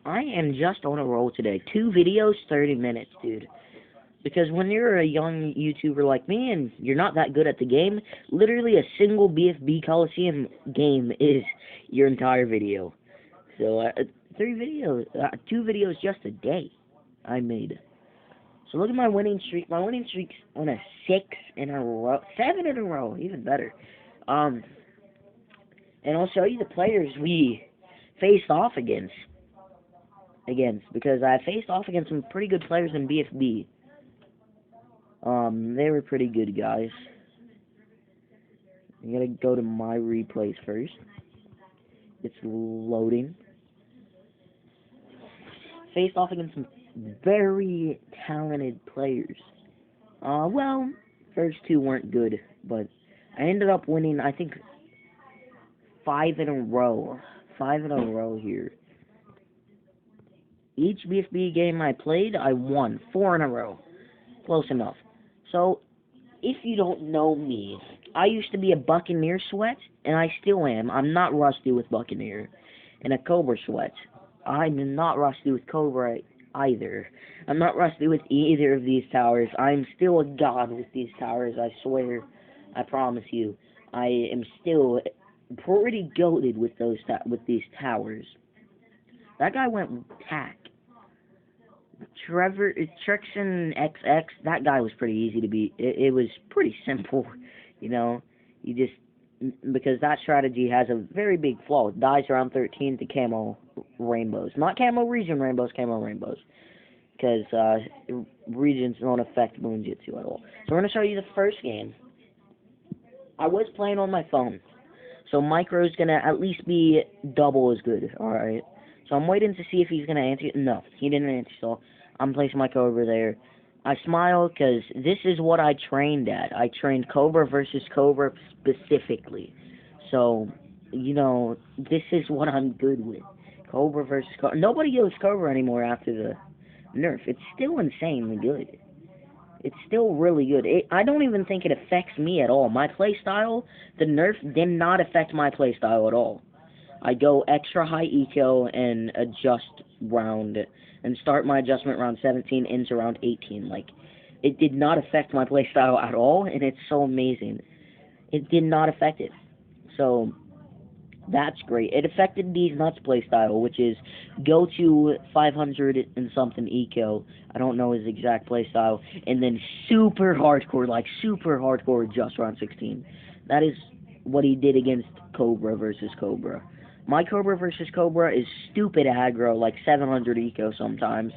I am just on a roll today. 2 videos, 30 minutes, dude. Because when you're a young YouTuber like me and you're not that good at the game, literally a single BFB Coliseum game is your entire video. So, 2 videos just a day I made. So look at my winning streak. My winning streak's on a 6 in a row, 7 in a row, even better. And I'll show you the players we faced off against, because I faced off against some pretty good players in BFB. They were pretty good guys. I'm gonna go to my replays first. It's loading. Faced off against some very talented players. Well, first 2 weren't good, but I ended up winning, I think, 5 in a row. 5 in a row here. Each BFB game I played, I won 4 in a row. Close enough. So, if you don't know me, I used to be a Buccaneer sweat, and I still am. I'm not rusty with Buccaneer. And a Cobra sweat. I'm not rusty with Cobra either. I'm not rusty with either of these towers. I'm still a god with these towers, I swear. I promise you. I am still pretty goated with these towers. That guy went tack. Trexon XX, that guy was pretty easy to beat. It was pretty simple, you know. You just, because that strategy has a very big flaw. It dies around 13 to camo rainbows. Not camo region rainbows, camo rainbows. Because regions don't affect Moonjitsu at all. So we're going to show you the first game. I was playing on my phone. So Micro's going to at least be double as good, alright? So I'm waiting to see if he's going to answer. No, he didn't answer, so I'm placing my Cobra there. I smile because this is what I trained at. I trained Cobra versus Cobra specifically. So, you know, this is what I'm good with. Cobra versus Cobra. Nobody goes Cobra anymore after the nerf. It's still insanely good. It's still really good. I don't even think it affects me at all. My playstyle, the nerf did not affect my playstyle at all. I go extra high eco and adjust round, and start my adjustment round 17 into round 18. Like, it did not affect my playstyle at all, and it's so amazing. It did not affect it. So, that's great. It affected D's Nuts playstyle, which is go to 500 and something eco. I don't know his exact playstyle, and then super hardcore adjust round 16. That is what he did against Cobra versus Cobra. My Cobra versus Cobra is stupid aggro, like 700 eco sometimes,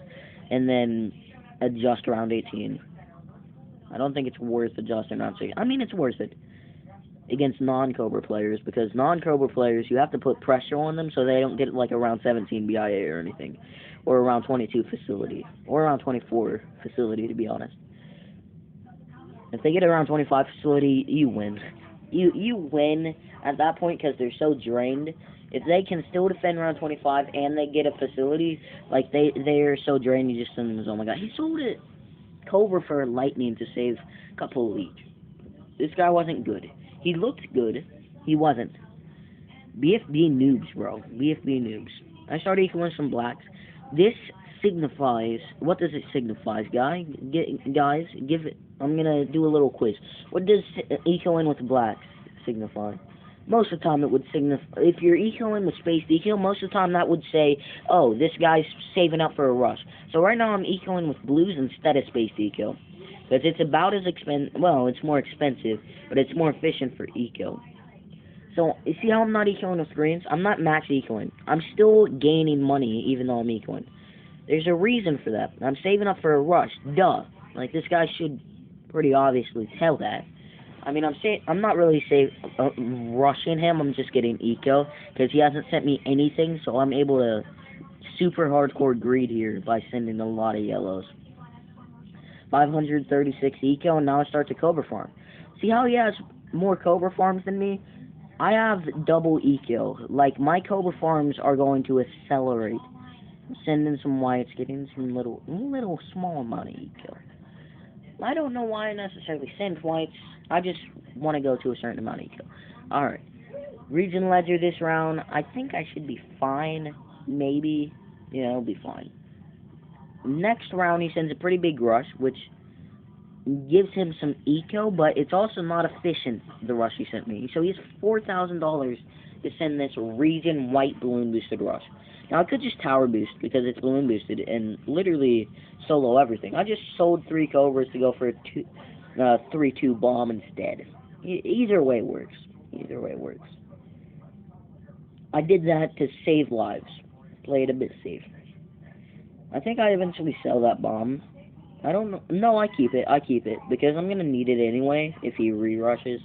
and then adjust round 18. I don't think it's worth adjusting round 16. I mean, it's worth it against non-Cobra players, because non-Cobra players, you have to put pressure on them so they don't get like a round 17 BIA or anything, or a round 22 facility, or around 24 facility, to be honest. If they get a round 25 facility, you win. You win at that point because they're so drained. If they can still defend round 25 and they get a facility, like they're so drained, you just send them as, oh my god. He sold it Cobra for lightning to save a couple of each. This guy wasn't good. He looked good. He wasn't. BFB noobs, bro. BFB noobs. I started equaling some blacks. This signifies, what does it signify, guys? Give it, I'm gonna do a little quiz. What does ecoing with blacks signify? Most of the time it would signify, if you're ecoing with spaced eco, most of the time that would say, oh, this guy's saving up for a rush. So right now I'm ecoing with blues instead of spaced eco. Because it's about as well, it's more expensive, but it's more efficient for eco. So, you see how I'm not ecoing with greens? I'm not max ecoing. I'm still gaining money even though I'm ecoing. There's a reason for that. I'm saving up for a rush. Duh. Like, this guy should pretty obviously tell that. I mean, I'm not really rushing him. I'm just getting eco, because he hasn't sent me anything, so I'm able to super hardcore greed here by sending a lot of yellows. 536 eco, and now I start the Cobra farm. See how he has more Cobra farms than me? I have double eco. Like, my Cobra farms are going to accelerate. Sending some whites, getting some little small amount of eco. I don't know why I necessarily send whites. I just want to go to a certain amount of eco. Alright. Region Ledger this round. I think I should be fine. Maybe. You know, it'll be fine. Next round, he sends a pretty big rush, which gives him some eco, but it's also not efficient, the rush he sent me. So he has $4,000 to send this region white balloon boosted rush. Now, I could just tower boost because it's balloon boosted and literally solo everything. I just sold 3 Cobras to go for a 3-2 bomb instead. Either way works. Either way works. I did that to save lives. Play it a bit safe. I think I eventually sell that bomb. I don't know. No, I keep it. I keep it because I'm gonna need it anyway if he re-rushes.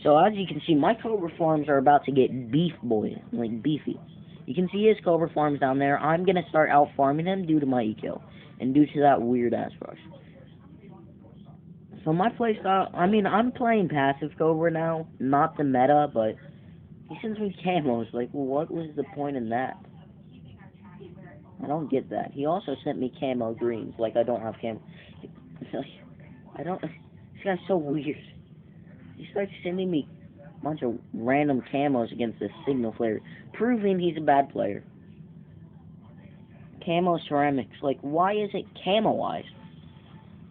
So as you can see, my Cobra farms are about to get beef, boy, like beefy. You can see his Cobra farms down there. I'm gonna start out farming him due to my eco and due to that weird ass rush. So my playstyle, I mean, I'm playing passive Cobra now, not the meta, but he sends me camos. Like, what was the point in that? I don't get that. He also sent me camo greens, like I don't have camo. I don't. This guy's so weird. He starts sending me a bunch of random camos against this signal flare, proving he's a bad player. Camo ceramics, like why is it camoized?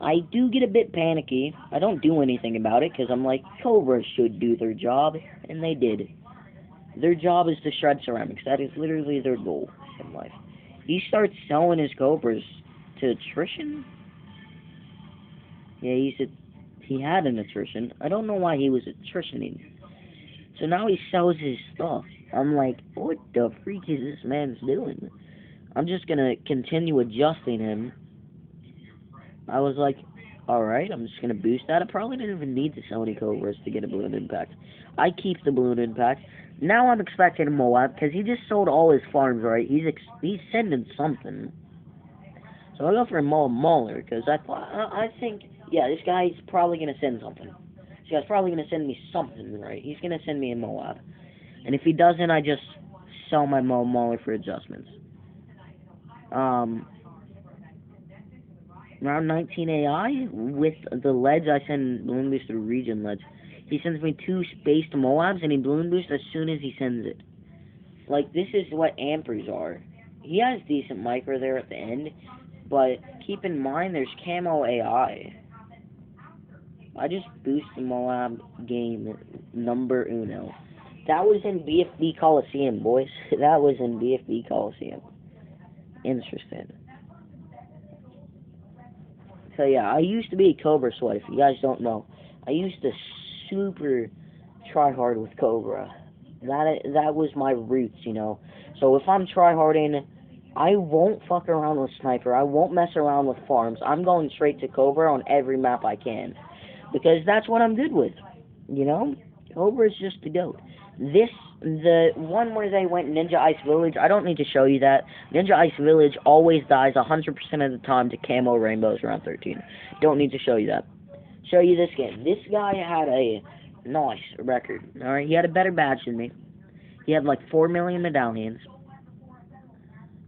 I do get a bit panicky. I don't do anything about it because I'm like, Cobra should do their job, and they did. Their job is to shred ceramics. That is literally their goal in life. He starts selling his Cobras to attrition. Yeah, he had an attrition. I don't know why he was attritioning. So now he sells his stuff. I'm like, what the freak is this man's doing? I'm just gonna continue adjusting him. I was like, alright, I'm just gonna boost that. I probably didn't even need to sell any Cobras to get a balloon impact. I keep the balloon impact. Now I'm expecting a Moab, because he just sold all his farms, right? He's sending something. So I'll go for a Mauler, because I think, yeah, this guy's probably going to send something. This guy's probably going to send me something, right? He's going to send me a Moab. And if he doesn't, I just sell my Mauler for adjustments. Round 19 AI, with the ledge, I send balloon boost through region ledge. He sends me 2 spaced Moabs, and he balloon boosts as soon as he sends it. Like, this is what ampers are. He has decent micro there at the end, but keep in mind there's camo AI. I just boost the Moab game number uno. That was in BFB Coliseum, boys. That was in BFB Coliseum. Interesting. So yeah, I used to be a Cobra sweat, if you guys don't know. I used to super try hard with Cobra. That was my roots, you know. So if I'm tryharding, I won't fuck around with Sniper. I won't mess around with farms. I'm going straight to Cobra on every map I can. Because that's what I'm good with. You know? Cobra is just the GOAT. The one where they went Ninja Ice Village, I don't need to show you that. Ninja Ice Village always dies 100% of the time to camo rainbows around 13. Don't need to show you that. Show you this game. This guy had a nice record. Alright, he had a better badge than me. He had like 4 million medallions.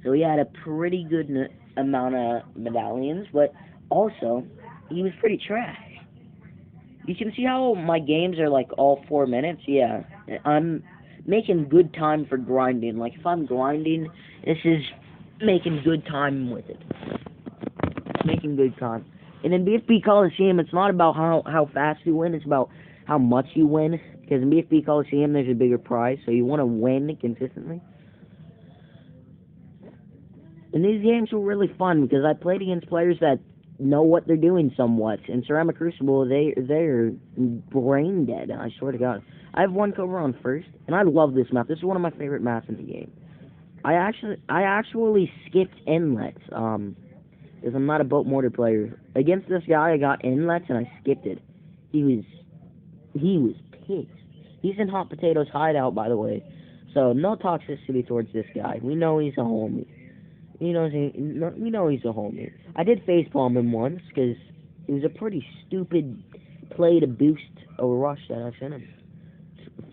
So he had a pretty good amount of medallions, but also, he was pretty trash. You can see how my games are like all 4 minutes? Yeah, I'm making good time for grinding. Like, if I'm grinding, this is making good time with it. Making good time. And in BFB Coliseum, it's not about how fast you win, it's about how much you win. Because in BFB Coliseum, there's a bigger prize, so you want to win consistently. And these games were really fun, because I played against players that know what they're doing somewhat. In Ceramic Crucible, they're brain dead, I swear to God. I have 1 Cobra on first, and I love this map. This is one of my favorite maps in the game. I actually skipped inlets, because I'm not a boat mortar player. Against this guy, I got inlets, and I skipped it. He was pissed. He's in Hot Potato's hideout, by the way. So, no toxicity towards this guy. We know he's a homie. We know he's a homie. I did facepalm him once, because it was a pretty stupid play to boost a rush that I sent him.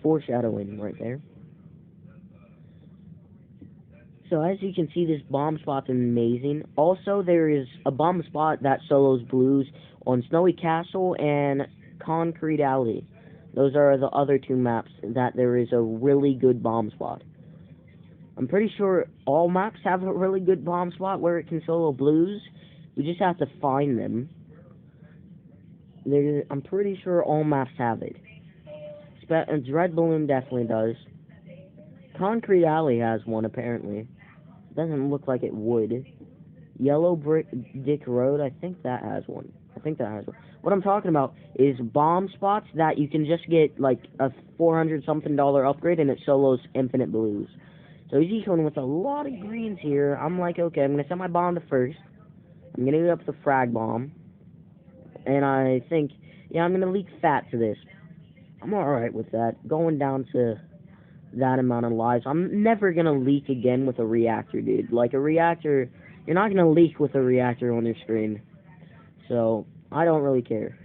Foreshadowing right there. So as you can see, this bomb spot's amazing. Also, there is a bomb spot that solos blues on Snowy Castle and Concrete Alley. Those are the other 2 maps that there is a really good bomb spot. I'm pretty sure all maps have a really good bomb spot where it can solo blues. We just have to find them. I'm pretty sure all maps have it. Red Balloon definitely does. Concrete Alley has one, apparently. Doesn't look like it would. Yellow Brick Dick Road, I think that has one. What I'm talking about is bomb spots that you can just get, like, a $400-something upgrade, and it solos infinite blues. So he's going with a lot of greens here. I'm like, okay, I'm going to set my bomb to first. I'm going to get up the frag bomb. And I think, yeah, I'm going to leak fat to this. I'm alright with that. Going down to that amount of lives. I'm never going to leak again with a reactor, dude. Like, a reactor, you're not going to leak with a reactor on your screen. So, I don't really care.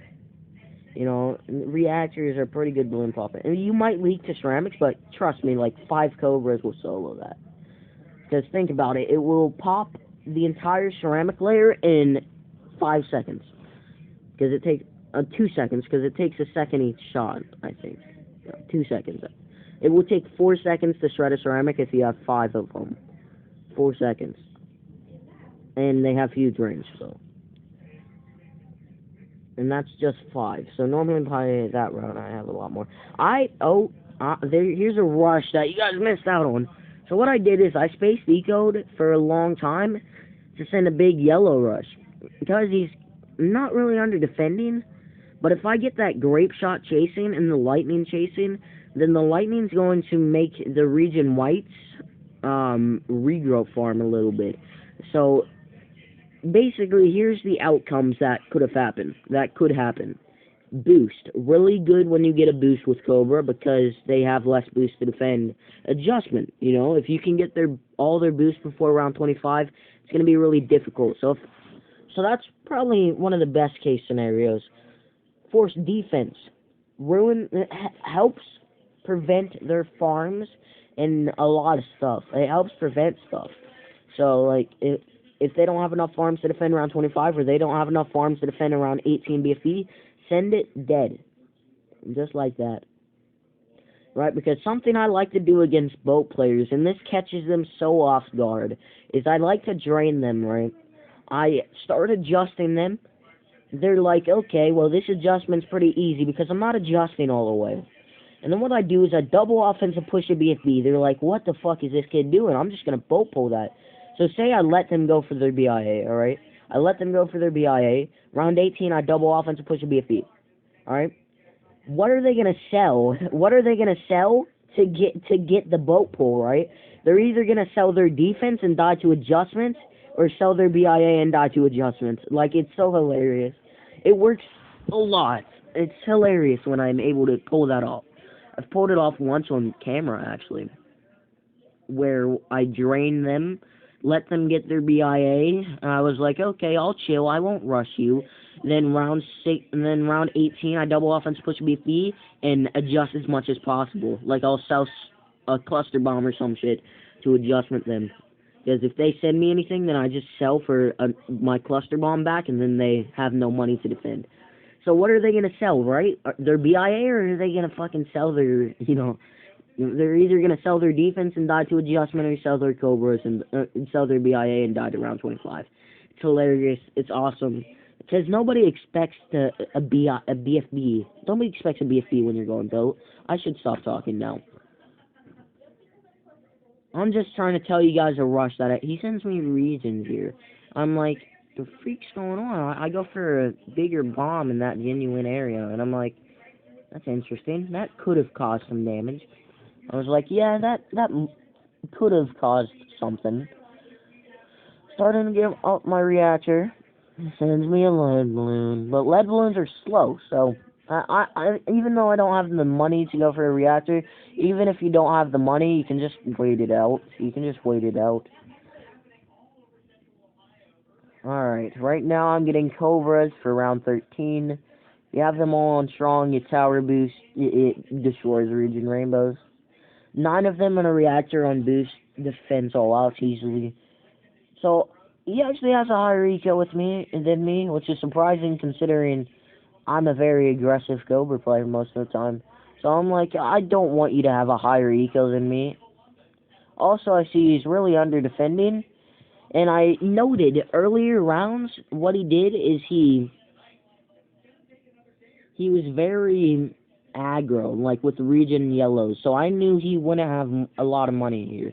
You know, reactors are pretty good balloon popper. And you might leak to ceramics, but trust me, like, 5 Cobras will solo that. Because think about it, it will pop the entire ceramic layer in 5 seconds. Because it takes 2 seconds, because it takes a second each shot, I think. 2 seconds. It will take 4 seconds to shred a ceramic if you have 5 of them. 4 seconds. And they have huge range, so. And that's just 5. So normally by that round I have a lot more. Here's a rush that you guys missed out on. So what I did is I spaced ecoed for a long time to send a big yellow rush. Because he's not really under defending, but if I get that grape shot chasing and the lightning chasing, then the lightning's going to make the region whites regrow farm a little bit. So basically, here's the outcomes that could happen. Boost. Really good when you get a boost with Cobra because they have less boost to defend. Adjustment. You know, if you can get all their boost before round 25, it's going to be really difficult. So that's probably one of the best case scenarios. Force defense. Helps prevent their farms and a lot of stuff. It helps prevent stuff. So, like, if they don't have enough farms to defend around 25, or they don't have enough farms to defend around 18 BFB, send it dead. Just like that. Right? Because something I like to do against boat players, and this catches them so off guard, is I like to drain them, right? I start adjusting them. They're like, okay, well, this adjustment's pretty easy because I'm not adjusting all the way. And then what I do is I double offensive push a BFB. They're like, what the fuck is this kid doing? I'm just going to boat pull that. So say I let them go for their BIA, alright? I let them go for their BIA. Round 18, I double offensive push a BFB. Alright? What are they going to sell? What are they going to sell to get the boat pull, right? They're either going to sell their defense and die to adjustments, or sell their BIA and die to adjustments. Like, it's so hilarious. It works a lot. It's hilarious when I'm able to pull that off. I've pulled it off once on camera, actually, where I drain them, let them get their BIA. I was like, okay, I'll chill. I won't rush you. Then round 18, I double offense push BFB and adjust as much as possible. Like, I'll sell a cluster bomb or some shit to adjustment them. Because if they send me anything, then I just sell for my cluster bomb back, and then they have no money to defend. So what are they going to sell, right? Their BIA, or are they going to fucking sell their, you know, they're either going to sell their defense and die to adjustment, or sell their Cobras and sell their BIA and die to round 25. It's hilarious. It's awesome. Because nobody expects a BFB. Nobody expects a BFB when you're going goat. I should stop talking now. I'm just trying to tell you guys a rush that he sends me regions here. I'm like, the freak's going on? I go for a bigger bomb in that genuine area, and I'm like, that's interesting. That could have caused some damage. I was like, yeah, that could have caused something. Starting to give up my reactor. Sends me a lead balloon. But lead balloons are slow, so I even though I don't have the money to go for a reactor, even if you don't have the money, you can just wait it out. Alright, right now I'm getting Cobras for round 13. You have them all on strong, your tower boost, it destroys region rainbows. 9 of them in a reactor on boost defends all outs easily. So, he actually has a higher eco than me, which is surprising considering I'm a very aggressive Cobra player most of the time. So I'm like, I don't want you to have a higher eco than me. Also, I see he's really under defending. And I noted earlier rounds, what he did is he was very aggro, like with region yellows. So I knew he wouldn't have a lot of money here.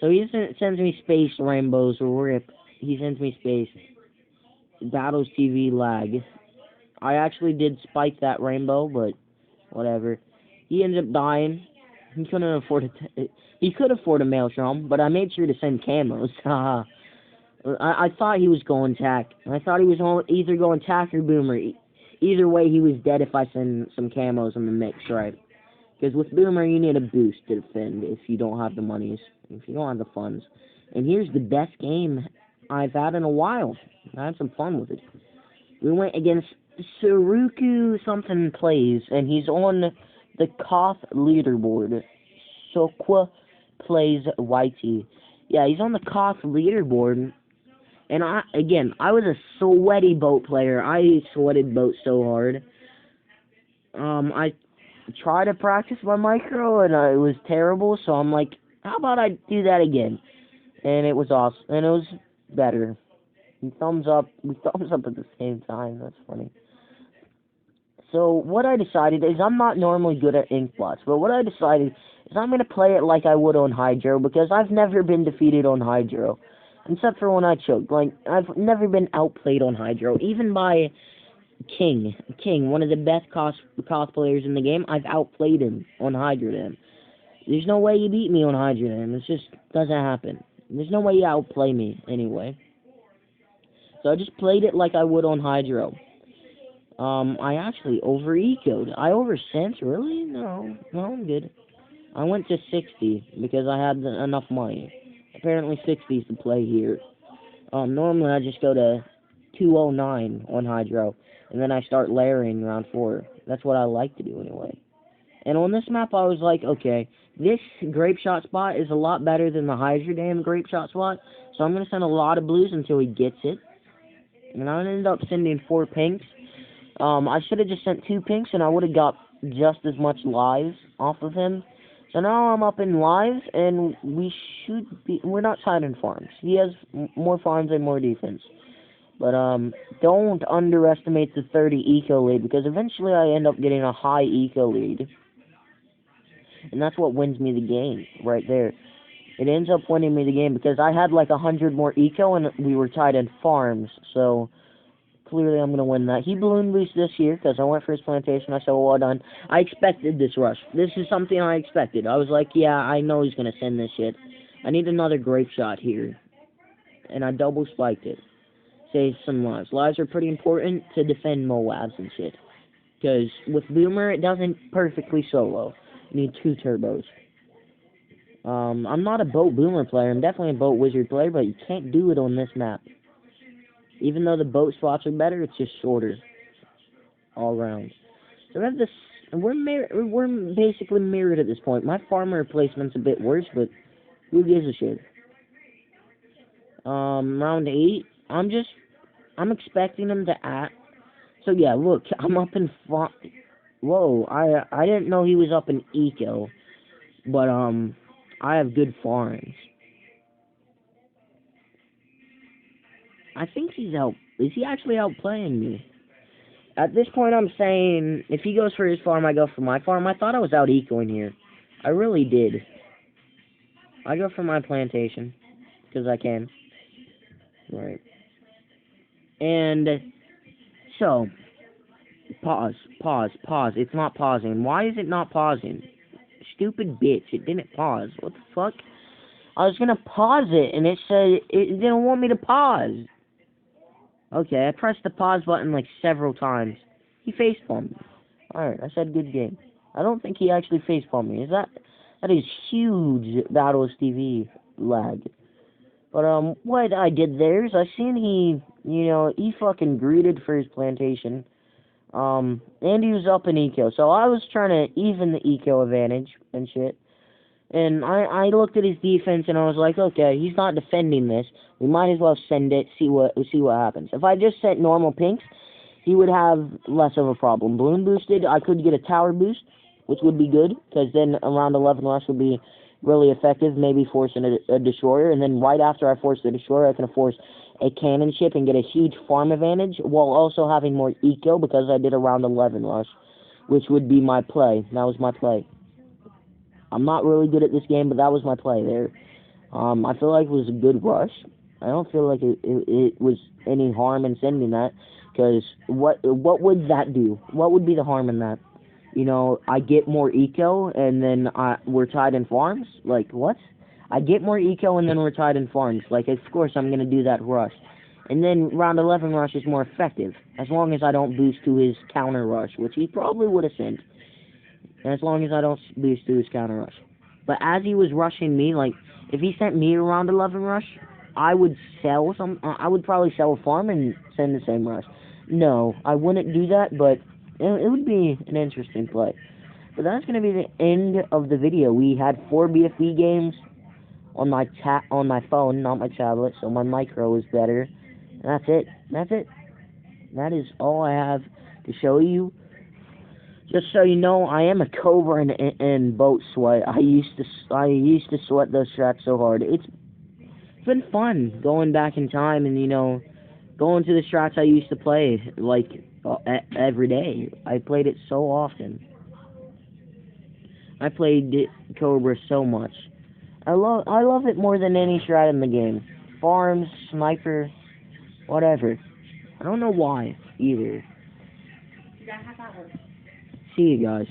So he sends me space rainbows or rip. He sends me space battles TV lag. I actually did spike that rainbow, but whatever. He ended up dying. He couldn't afford he could afford a maelstrom, but I made sure to send camos. I thought he was going tack. I thought he was either going tack or boomer. Either way, he was dead if I send some camos in the mix, right? Because with boomer, you need a boost to defend if you don't have the monies, if you don't have the funds. And here's the best game I've had in a while. I had some fun with it. We went against Suruku something plays, and he's on the Koth leaderboard. Sokwa plays Whitey. Yeah, he's on the Koth leaderboard. And I was a sweaty boat player. I sweated boat so hard. I tried to practice my micro, and it was terrible. So I'm like, how about I do that again? And it was awesome, and it was better. We thumbs up at the same time. That's funny. So what I decided is I'm not normally good at ink blots, but what I decided is I'm gonna play it like I would on Hydro because I've never been defeated on Hydro. Except for when I choked. Like, I've never been outplayed on Hydro. Even by King, one of the best cosplayers in the game, I've outplayed him on Hydro then. There's no way you beat me on Hydro then. It just doesn't happen. There's no way you outplay me, anyway. So I just played it like I would on Hydro. I actually over-ecoed. I over-sent? Really? No, I'm good. I went to 60 because I had enough money. Apparently 60 is the play here. Normally I just go to 209 on Hydro, and then I start layering round 4. That's what I like to do anyway. And on this map I was like, okay, this grape shot spot is a lot better than the Hydro Dam grape shot spot, so I'm going to send a lot of blues until he gets it. And I ended up sending 4 pinks. I should have just sent 2 pinks, and I would have got just as much lives off of him. So now I'm up in lives, and we're not tied in farms. He has more farms and more defense. But, don't underestimate the 30 eco lead, because eventually I end up getting a high eco lead. And that's what wins me the game, right there. It ends up winning me the game, because I had like 100 more eco, and we were tied in farms, so clearly I'm going to win that. He balloon boost this year because I went for his plantation. I said, well done. I expected this rush. This is something I expected. I was like, yeah, I know he's going to send this shit. I need another grape shot here. And I double spiked it. Save some lives. Lives are pretty important to defend Moabs and shit. Because with Boomer, it doesn't perfectly solo. You need 2 turbos. I'm not a boat Boomer player. I'm definitely a boat wizard player, but you can't do it on this map. Even though the boat spots are better, it's just shorter all around. So we have this. We're basically mirrored at this point. My farmer replacement's a bit worse, but who gives a shit? Round 8. I'm expecting him to act. So yeah, look, I'm up in whoa, I didn't know he was up in eco, but I have good farms. I think he's out. Is he actually outplaying me? At this point, I'm saying, if he goes for his farm, I go for my farm. I thought I was out ecoing here. I really did. I go for my plantation, because I can. Right. And, so, pause. It's not pausing. Why is it not pausing? Stupid bitch, it didn't pause. What the fuck? I was gonna pause it, and it said it didn't want me to pause. Okay, I pressed the pause button like several times. He facepalmed me. Alright, I said good game. I don't think he actually facepalmed me. That is huge Battles TV lag. But, what I did there is I seen he fucking greeted for his plantation. And he was up in eco. So I was trying to even the eco advantage and shit. And I looked at his defense and I was like, okay, he's not defending this. We might as well send it, see what happens. If I just sent normal pinks, he would have less of a problem. Balloon boosted, I could get a tower boost, which would be good, because then around 11 rush would be really effective, maybe forcing a destroyer, and then right after I force the destroyer, I can force a cannon ship and get a huge farm advantage, while also having more eco because I did a round 11 rush, which would be my play. That was my play. I'm not really good at this game, but that was my play there. I feel like it was a good rush. I don't feel like it was any harm in sending that, because what would that do? What would be the harm in that? You know, I get more eco, and then we're tied in farms? Like, what? I get more eco, and then we're tied in farms. Like, of course I'm going to do that rush. And then round 11 rush is more effective, as long as I don't boost to his counter rush, which he probably would have sent. As long as I don't boost to his counter rush. But as he was rushing me, like, if he sent me a round 11 rush, I would sell some. I would probably sell a farm and send the same rush. No, I wouldn't do that, but it would be an interesting play. But that's going to be the end of the video. We had 4 BFB games on my phone, not my tablet, so my micro is better. And that's it. That's it. That is all I have to show you. Just so you know, I am a Cobra and boat sweat. I used to sweat those strats so hard. It's been fun going back in time and, you know, going to the strats I used to play like every day. I played it so often. I played Cobra so much. I love it more than any strat in the game. Farms, sniper, whatever. I don't know why either. See you guys.